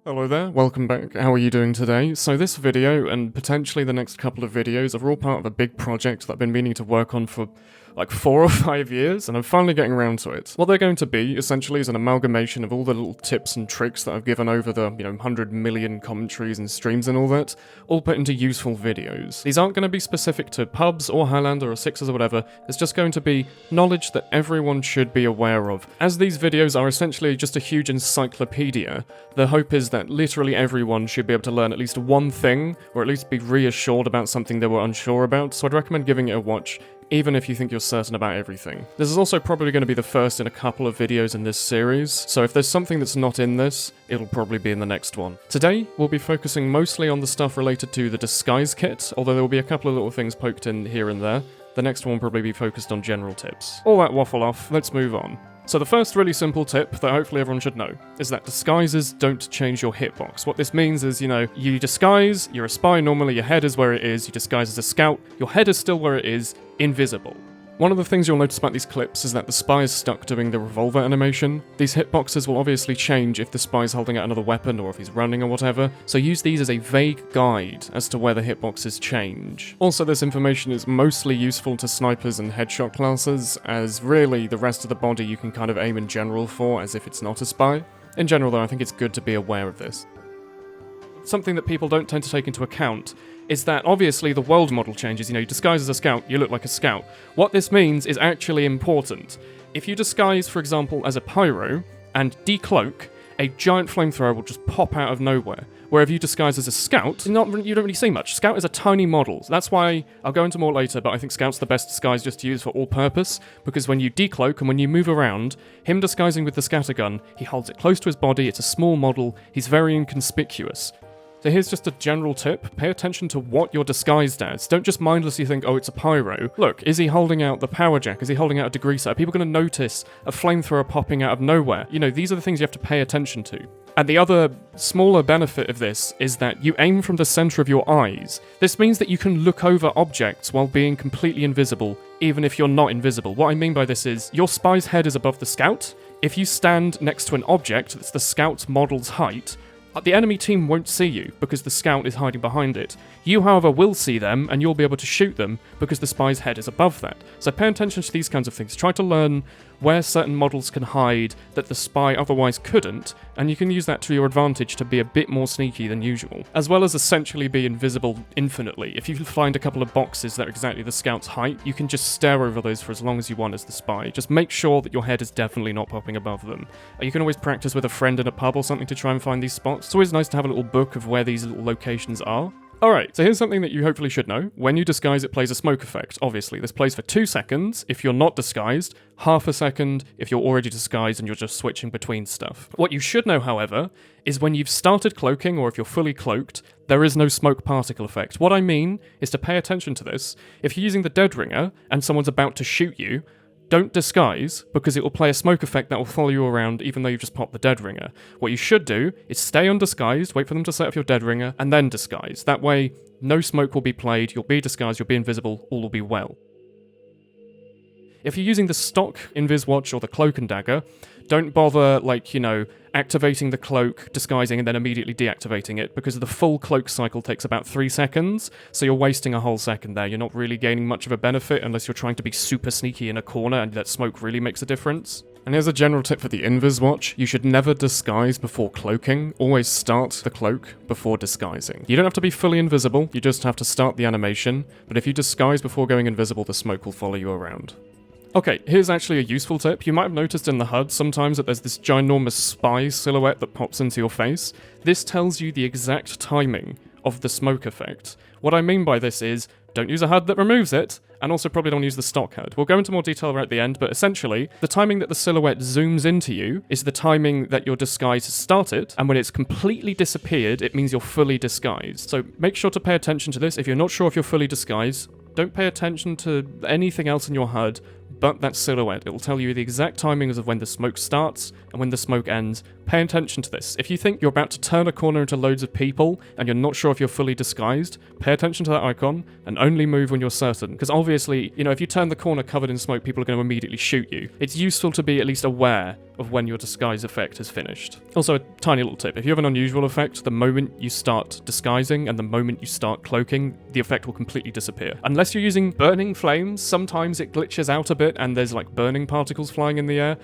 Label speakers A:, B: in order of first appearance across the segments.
A: Hello there, welcome back. How are you doing today? So this video, and potentially the next couple of videos, are all part of a big project that I've been meaning to work on for like 4 or 5 years, and I'm finally getting around to it. What they're going to be, essentially, is an amalgamation of all the little tips and tricks that I've given over the, 100 million commentaries and streams and all that, all put into useful videos. These aren't going to be specific to pubs or Highlander or Sixers or whatever, it's just going to be knowledge that everyone should be aware of. As these videos are essentially just a huge encyclopedia, the hope is that literally everyone should be able to learn at least one thing, or at least be reassured about something they were unsure about, so I'd recommend giving it a watch, even if you think you're certain about everything. This is also probably going to be the first in a couple of videos in this series, so if there's something that's not in this, it'll probably be in the next one. Today, we'll be focusing mostly on the stuff related to the disguise kit, although there will be a couple of little things poked in here and there. The next one will probably be focused on general tips. All that waffle off, let's move on. So the first really simple tip that hopefully everyone should know is that disguises don't change your hitbox. What this means is, you disguise, you're a spy normally, your head is where it is, you disguise as a scout, your head is still where it is, invisible. One of the things you'll notice about these clips is that the spy is stuck doing the revolver animation. These hitboxes will obviously change if the spy is holding out another weapon or if he's running or whatever, so use these as a vague guide as to where the hitboxes change. Also, this information is mostly useful to snipers and headshot classes, as really the rest of the body you can kind of aim in general for as if it's not a spy. In general though, I think it's good to be aware of this. Something that people don't tend to take into account is that obviously the world model changes. You disguise as a scout, you look like a scout. What this means is actually important. If you disguise, for example, as a pyro and decloak, a giant flamethrower will just pop out of nowhere. Where if you disguise as a scout, you don't really see much. Scout is a tiny model. So that's why I'll go into more later, but I think Scout's the best disguise just to use for all purpose, because when you decloak and when you move around, him disguising with the scattergun, he holds it close to his body, it's a small model, he's very inconspicuous. So here's just a general tip, pay attention to what you're disguised as. Don't just mindlessly think, oh, it's a pyro. Look, is he holding out the power jack? Is he holding out a degreaser? Are people going to notice a flamethrower popping out of nowhere? These are the things you have to pay attention to. And the other smaller benefit of this is that you aim from the center of your eyes. This means that you can look over objects while being completely invisible, even if you're not invisible. What I mean by this is, your spy's head is above the scout. If you stand next to an object that's the scout's model's height, the enemy team won't see you because the scout is hiding behind it. You, however, will see them and you'll be able to shoot them because the spy's head is above that. So pay attention to these kinds of things. Try to learn where certain models can hide that the spy otherwise couldn't, and you can use that to your advantage to be a bit more sneaky than usual. As well as essentially be invisible infinitely. If you find a couple of boxes that are exactly the scout's height, you can just stare over those for as long as you want as the spy. Just make sure that your head is definitely not popping above them. You can always practice with a friend in a pub or something to try and find these spots. It's always nice to have a little book of where these little locations are. Alright, so here's something that you hopefully should know. When you disguise, it plays a smoke effect. Obviously, this plays for 2 seconds if you're not disguised, half a second if you're already disguised and you're just switching between stuff. What you should know, however, is when you've started cloaking, or if you're fully cloaked, there is no smoke particle effect. What I mean is to pay attention to this. If you're using the dead ringer and someone's about to shoot you, don't disguise, because it will play a smoke effect that will follow you around even though you've just popped the dead ringer. What you should do is stay undisguised, wait for them to set up your dead ringer, and then disguise. That way, no smoke will be played, you'll be disguised, you'll be invisible, all will be well. If you're using the stock Invis Watch or the Cloak and Dagger, don't bother, activating the cloak, disguising, and then immediately deactivating it, because the full cloak cycle takes about 3 seconds, so you're wasting a whole second there. You're not really gaining much of a benefit unless you're trying to be super sneaky in a corner, and that smoke really makes a difference. And here's a general tip for the Invis Watch. You should never disguise before cloaking. Always start the cloak before disguising. You don't have to be fully invisible, you just have to start the animation, but if you disguise before going invisible, the smoke will follow you around. Okay, here's actually a useful tip. You might have noticed in the HUD sometimes that there's this ginormous spy silhouette that pops into your face. This tells you the exact timing of the smoke effect. What I mean by this is, don't use a HUD that removes it, and also probably don't use the stock HUD. We'll go into more detail right at the end, but essentially, the timing that the silhouette zooms into you is the timing that your disguise has started, and when it's completely disappeared, it means you're fully disguised. So make sure to pay attention to this. If you're not sure if you're fully disguised, don't pay attention to anything else in your HUD. but that silhouette. It will tell you the exact timings of when the smoke starts and when the smoke ends. Pay attention to this. If you think you're about to turn a corner into loads of people and you're not sure if you're fully disguised, pay attention to that icon and only move when you're certain. Because obviously, if you turn the corner covered in smoke, people are going to immediately shoot you. It's useful to be at least aware of when your disguise effect is finished. Also, a tiny little tip. If you have an unusual effect, the moment you start disguising and the moment you start cloaking, the effect will completely disappear. Unless you're using burning flames, sometimes it glitches out a bit and there's like burning particles flying in the air.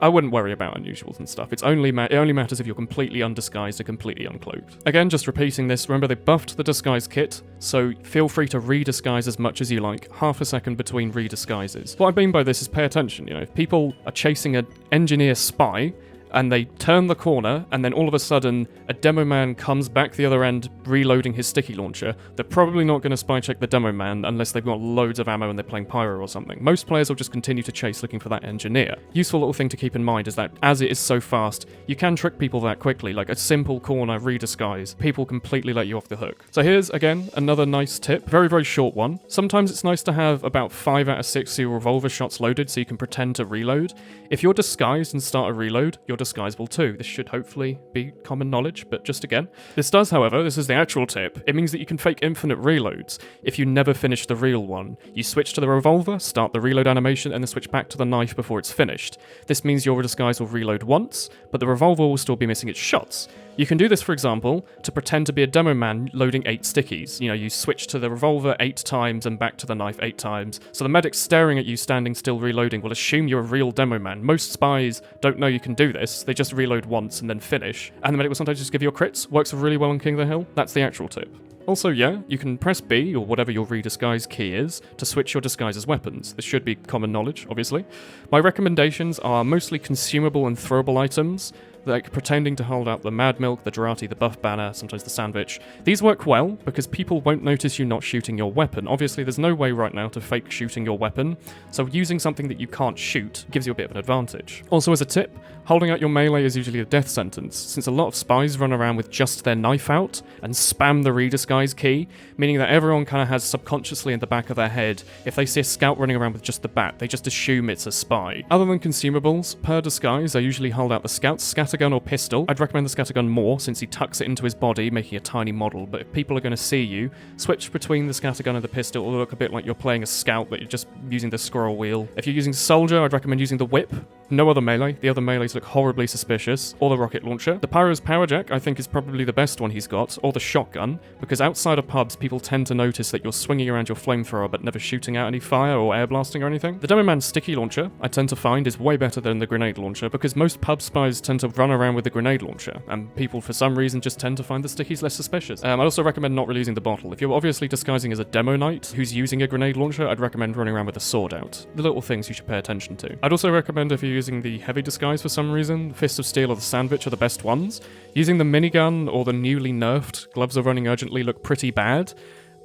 A: I wouldn't worry about unusuals and stuff. It only matters if you're completely undisguised and completely uncloaked. Again, just repeating this, remember they buffed the disguise kit, so feel free to redisguise as much as you like, half a second between redisguises. What I mean by this is pay attention, if people are chasing an engineer spy, and they turn the corner, and then all of a sudden, a demo man comes back the other end reloading his sticky launcher, they're probably not going to spy check the demo man unless they've got loads of ammo and they're playing pyro or something. Most players will just continue to chase looking for that engineer. Useful little thing to keep in mind is that as it is so fast, you can trick people that quickly, like a simple corner redisguise. People completely let you off the hook. So here's, again, another nice tip. Very, very short one. Sometimes it's nice to have about 5 out of 6 of your revolver shots loaded so you can pretend to reload. If you're disguised and start a reload, you're disguisable too. This should hopefully be common knowledge, but just again. This does, however, this is the actual tip, it means that you can fake infinite reloads if you never finish the real one. You switch to the revolver, start the reload animation, and then switch back to the knife before it's finished. This means your disguise will reload once, but the revolver will still be missing its shots. You can do this, for example, to pretend to be a demo man loading 8 stickies. You switch to the revolver 8 times and back to the knife 8 times. So the medic staring at you standing still reloading will assume you're a real demo man. Most spies don't know you can do this. They just reload once and then finish. And the medic will sometimes just give you crits. Works really well on King of the Hill. That's the actual tip. Also, yeah, you can press B, or whatever your redisguise key is, to switch your disguise as weapons. This should be common knowledge, obviously. My recommendations are mostly consumable and throwable items, like pretending to hold out the Mad Milk, the Durati, the Buff Banner, sometimes the Sandwich. These work well because people won't notice you not shooting your weapon. Obviously, there's no way right now to fake shooting your weapon, so using something that you can't shoot gives you a bit of an advantage. Also, as a tip, holding out your melee is usually a death sentence, since a lot of spies run around with just their knife out and spam the redisguise key, meaning that everyone kind of has subconsciously in the back of their head, if they see a scout running around with just the bat, they just assume it's a spy. Other than consumables, per disguise, I usually hold out the scout's scattergun or pistol. I'd recommend the scattergun more, since he tucks it into his body, making a tiny model, but if people are going to see you, switch between the scattergun and the pistol. It'll look a bit like you're playing a scout, but you're just using the scroll wheel. If you're using soldier, I'd recommend using the whip. No other melee. The other melees look horribly suspicious. Or the rocket launcher. The Pyro's power jack, I think, is probably the best one he's got. Or the shotgun, because outside of pubs, people tend to notice that you're swinging around your flamethrower but never shooting out any fire or air blasting or anything. The Demo Man's sticky launcher, I tend to find, is way better than the grenade launcher, because most pub spies tend to run around with the grenade launcher, and people for some reason just tend to find the stickies less suspicious. I'd also recommend not releasing the bottle. If you're obviously disguising as a demo knight who's using a grenade launcher, I'd recommend running around with a sword out. The little things you should pay attention to. I'd also recommend, if you're using the heavy disguise for some reason, Fist of Steel or the Sandwich are the best ones. Using the minigun or the newly nerfed Gloves Are Running Urgently look pretty bad,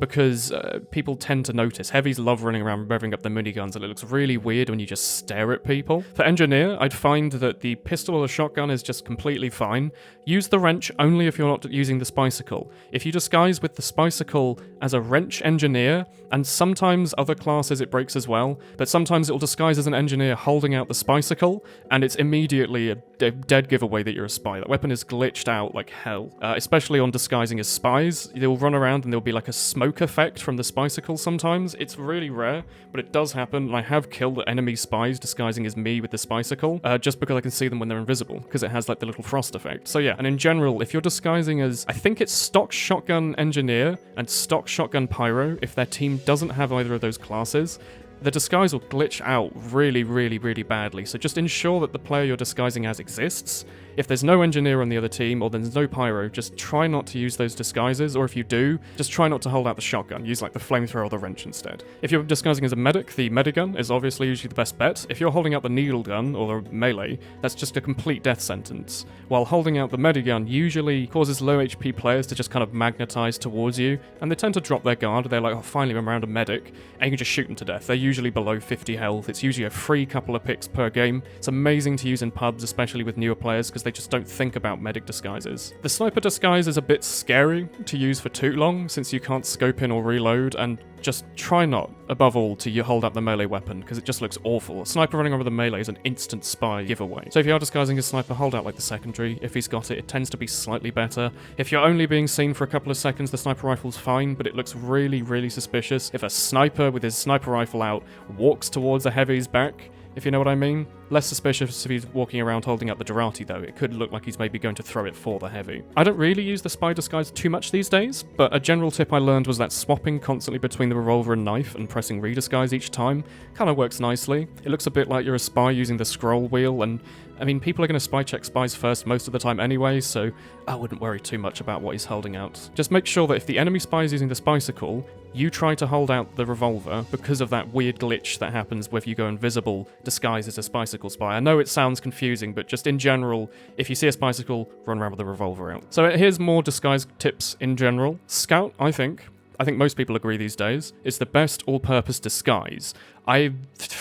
A: because people tend to notice. Heavies love running around revving up their miniguns, and it looks really weird when you just stare at people. For Engineer, I'd find that the pistol or the shotgun is just completely fine. Use the wrench only if you're not using the Spicicle. If you disguise with the Spicicle as a wrench engineer, and sometimes other classes it breaks as well, but sometimes it'll disguise as an engineer holding out the Spicicle, and it's immediately a dead giveaway that you're a spy. That weapon is glitched out like hell, especially on disguising as spies. They'll run around and there'll be like a smoke effect from the Spicicle sometimes. It's really rare, but it does happen, and I have killed enemy spies disguising as me with the Spicicle, just because I can see them when they're invisible, because it has like the little frost effect. So yeah, and in general, if you're disguising as, I think it's stock shotgun engineer and stock shotgun pyro, if their team doesn't have either of those classes, the disguise will glitch out really, really, really badly, so just ensure that the player you're disguising as exists. If there's no engineer on the other team, or there's no pyro, just try not to use those disguises, or if you do, just try not to hold out the shotgun. Use like the flamethrower or the wrench instead. If you're disguising as a medic, the medigun is obviously usually the best bet. If you're holding out the needle gun or the melee, that's just a complete death sentence. While holding out the medigun usually causes low HP players to just kind of magnetize towards you, and they tend to drop their guard. They're like, oh, finally I'm around a medic, and you can just shoot them to death. They're usually below 50 health. It's usually a free couple of picks per game. It's amazing to use in pubs, especially with newer players, because they just don't think about medic disguises. The sniper disguise is a bit scary to use for too long, since you can't scope in or reload, and just try not, above all, to hold up the melee weapon, because it just looks awful. A sniper running over the melee is an instant spy giveaway. So if you are disguising a sniper, hold out like the secondary. If he's got it, it tends to be slightly better. If you're only being seen for a couple of seconds, the sniper rifle's fine, but it looks really, really suspicious if a sniper with his sniper rifle out walks towards a heavy's back, if you know what I mean. Less suspicious if he's walking around holding up the Durati though. It could look like he's maybe going to throw it for the heavy. I don't really use the spy disguise too much these days, but a general tip I learned was that swapping constantly between the revolver and knife and pressing redisguise each time kind of works nicely. It looks a bit like you're a spy using the scroll wheel, and I mean, people are going to spy check spies first most of the time anyway, so I wouldn't worry too much about what he's holding out. Just make sure that if the enemy spy is using the spicicle, you try to hold out the revolver because of that weird glitch that happens where you go invisible disguised as a spicicle spy. I know it sounds confusing, but just in general, if you see a spicicle, run around with the revolver out. So here's more disguise tips in general. Scout, I think most people agree these days, is the best all-purpose disguise. I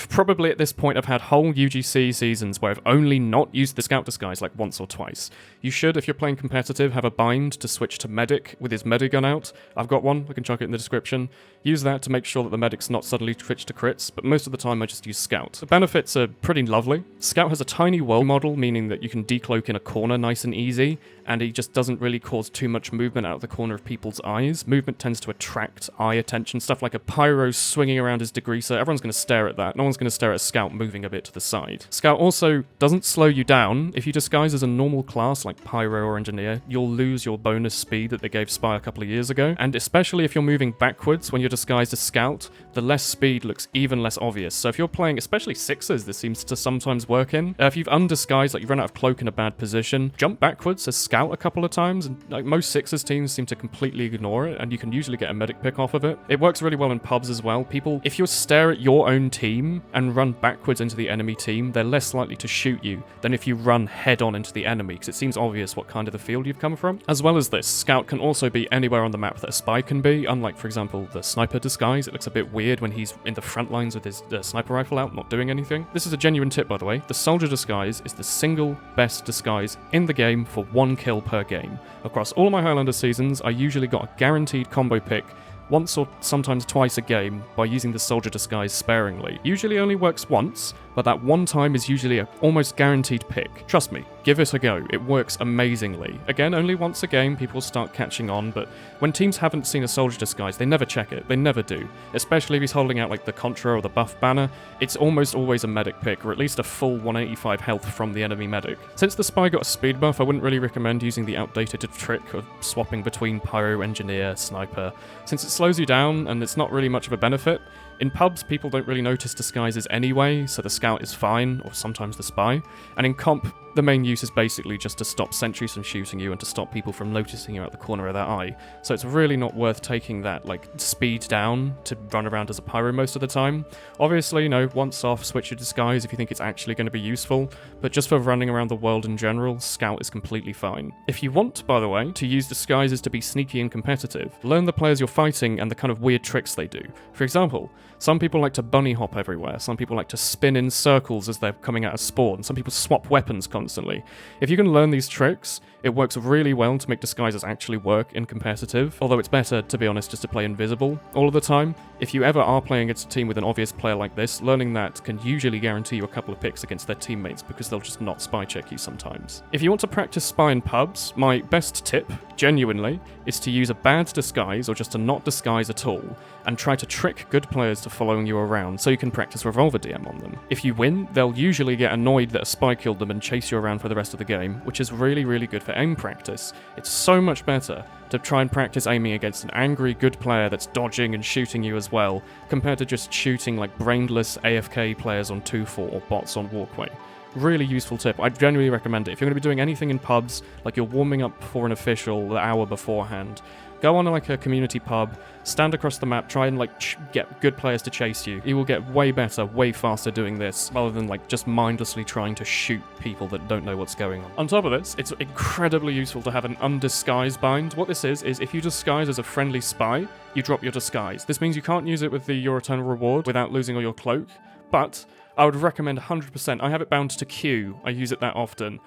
A: probably at this point have had whole UGC seasons where I've only not used the scout disguise like once or twice. You should, if you're playing competitive, have a bind to switch to medic with his medigun out. I've got one, I can chuck it in the description. Use that to make sure that the medic's not suddenly switched to crits, but most of the time I just use scout. The benefits are pretty lovely. Scout has a tiny world model, meaning that you can decloak in a corner nice and easy, and he just doesn't really cause too much movement out of the corner of people's eyes. Movement tends to attract eye attention, stuff like a pyro swinging around his degreaser. Everyone's going to stare at that. No one's going to stare at a scout moving a bit to the side. Scout also doesn't slow you down. If you disguise as a normal class like pyro or engineer, you'll lose your bonus speed that they gave spy a couple of years ago, and especially if you're moving backwards when you're disguised as scout, the less speed looks even less obvious. So if you're playing especially sixes, this seems to sometimes work in. If you've undisguised, like you've run out of cloak in a bad position, jump backwards as scout a couple of times, and like most sixes teams seem to completely ignore it, and you can usually get a medic pick off of it. It works really well in pubs as well. People, if you stare at your own team and run backwards into the enemy team, they're less likely to shoot you than if you run head on into the enemy, because it seems obvious what kind of the field you've come from. As well as this, scout can also be anywhere on the map that a spy can be, unlike, for example, the sniper disguise. It looks a bit weird when he's in the front lines with his sniper rifle out, not doing anything. This is a genuine tip, by the way. The soldier disguise is the single best disguise in the game for 1 kill per game. Across all of my Highlander seasons, I usually got a guaranteed combo pick once or sometimes twice a game by using the soldier disguise sparingly. Usually only works once, but that one time is usually an almost guaranteed pick. Trust me, give it a go. It works amazingly. Again, only once a game people start catching on, but when teams haven't seen a soldier disguise, they never check it. They never do. Especially if he's holding out like the Contra or the buff banner, it's almost always a medic pick, or at least a full 185 health from the enemy medic. Since the spy got a speed buff, I wouldn't really recommend using the outdated trick of swapping between pyro, engineer, sniper, since it slows you down and it's not really much of a benefit. In pubs, people don't really notice disguises anyway, so the scout is fine, or sometimes the spy. And in comp, the main use is basically just to stop sentries from shooting you and to stop people from noticing you out the corner of their eye. So it's really not worth taking that, like, speed down to run around as a pyro most of the time. Obviously, once off, switch your disguise if you think it's actually going to be useful, but just for running around the world in general, scout is completely fine. If you want, by the way, to use disguises to be sneaky and competitive, learn the players you're fighting and the kind of weird tricks they do. For example, some people like to bunny hop everywhere, some people like to spin in circles as they're coming out of spawn, some people swap weapons constantly. If you can learn these tricks, it works really well to make disguises actually work in competitive, although it's better, to be honest, just to play invisible all of the time. If you ever are playing against a team with an obvious player like this, learning that can usually guarantee you a couple of picks against their teammates because they'll just not spy check you sometimes. If you want to practice spy in pubs, my best tip, genuinely, is to use a bad disguise or just to not disguise at all, and try to trick good players to following you around so you can practice revolver DM on them. If you win, they'll usually get annoyed that a spy killed them and chase you around for the rest of the game, which is really, really good for aim practice. It's so much better to try and practice aiming against an angry good player that's dodging and shooting you as well, compared to just shooting like brainless AFK players on 2-4 or bots on Walkway. Really useful tip. I genuinely recommend it. If you're going to be doing anything in pubs, like you're warming up for an official the hour beforehand, go on like a community pub, stand across the map, try and get good players to chase you. You will get way better, way faster doing this, rather than just mindlessly trying to shoot people that don't know what's going on. On top of this, it's incredibly useful to have an undisguised bind. What this is if you disguise as a friendly spy, you drop your disguise. This means you can't use it with your eternal reward without losing all your cloak, but I would recommend 100%. I have it bound to Q. I use it that often.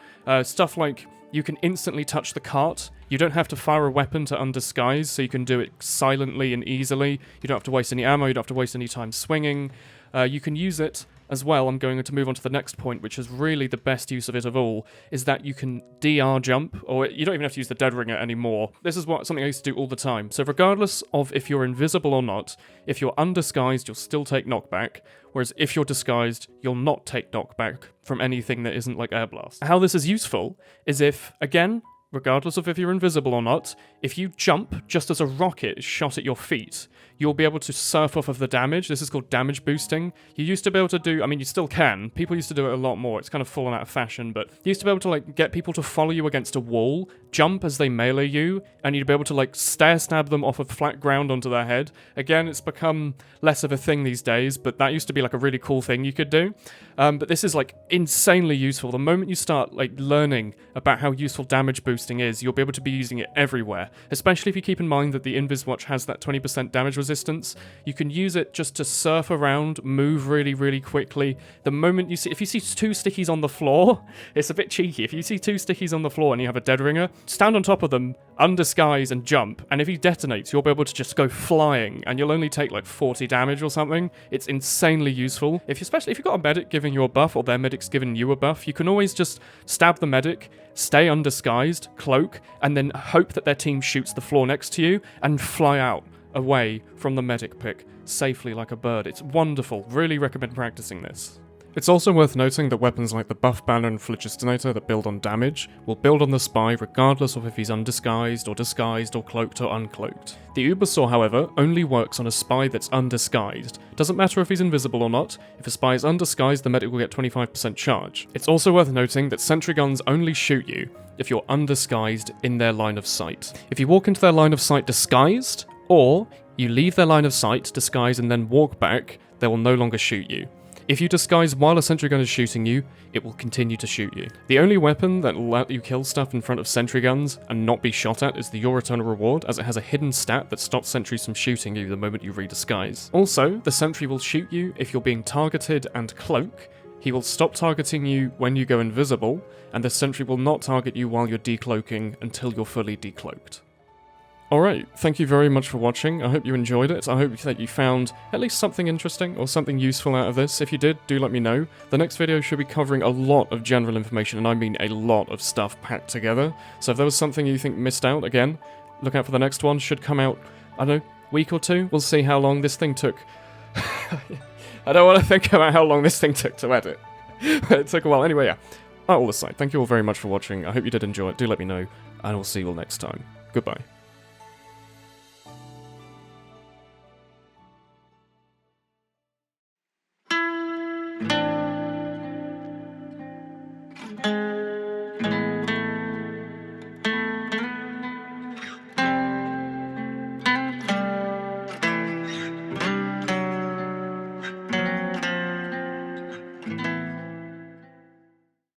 A: Stuff like you can instantly touch the cart. You don't have to fire a weapon to undisguise, so you can do it silently and easily. You don't have to waste any ammo. You don't have to waste any time swinging. You can use it as well. I'm going to move on to the next point, which is really the best use of it of all, is that you can DR jump, or you don't even have to use the dead ringer anymore. This is something I used to do all the time. So regardless of if you're invisible or not, if you're undisguised, you'll still take knockback, whereas if you're disguised, you'll not take knockback from anything that isn't like air blast. How this is useful is if, again, regardless of if you're invisible or not, if you jump just as a rocket is shot at your feet, you'll be able to surf off of the damage. This is called damage boosting. You used to be able to do, I mean, you still can. People used to do it a lot more. It's kind of fallen out of fashion, but you used to be able to, like, get people to follow you against a wall, jump as they melee you, and you'd be able to, like, stab them off of flat ground onto their head. Again, it's become less of a thing these days, but that used to be, like, a really cool thing you could do. But this is, like, insanely useful. The moment you start, like, learning about how useful damage boosting is, you'll be able to be using it everywhere, especially if you keep in mind that the Invis Watch has that 20% damage resistance. You can use it just to surf around, move really, really quickly. The moment you see, if you see 2 stickies on the floor, it's a bit cheeky. If you see 2 stickies on the floor and you have a dead ringer, stand on top of them, undisguise and jump, and if he detonates, you'll be able to just go flying, and you'll only take like 40 damage or something. It's insanely useful. Especially if you've got a medic giving you a buff, or their medic's giving you a buff, you can always just stab the medic, stay undisguised, cloak, and then hope that their team shoots the floor next to you, and fly out away from the medic pick safely like a bird. It's wonderful. Really recommend practicing this. It's also worth noting that weapons like the buff banner and phlogistonator that build on damage will build on the spy regardless of if he's undisguised or disguised or cloaked or uncloaked. The Ubersaw, however, only works on a spy that's undisguised. Doesn't matter if he's invisible or not. If a spy is undisguised, the medic will get 25% charge. It's also worth noting that sentry guns only shoot you if you're undisguised in their line of sight. If you walk into their line of sight disguised, or you leave their line of sight, disguise, and then walk back, they will no longer shoot you. If you disguise while a sentry gun is shooting you, it will continue to shoot you. The only weapon that will let you kill stuff in front of sentry guns and not be shot at is the Your Eternal Reward, as it has a hidden stat that stops sentries from shooting you the moment you redisguise. Also, the sentry will shoot you if you're being targeted and cloak. He will stop targeting you when you go invisible, and the sentry will not target you while you're decloaking until you're fully decloaked. Alright, thank you very much for watching. I hope you enjoyed it. I hope that you found at least something interesting or something useful out of this. If you did, do let me know. The next video should be covering a lot of general information, and I mean a lot of stuff packed together. So if there was something you think missed out, again, look out for the next one. Should come out, I don't know, week or 2. We'll see how long this thing took. I don't want to think about how long this thing took to edit. But it took a while. Anyway, yeah. All aside, thank you all very much for watching. I hope you did enjoy it. Do let me know, and I'll see you all next time. Goodbye.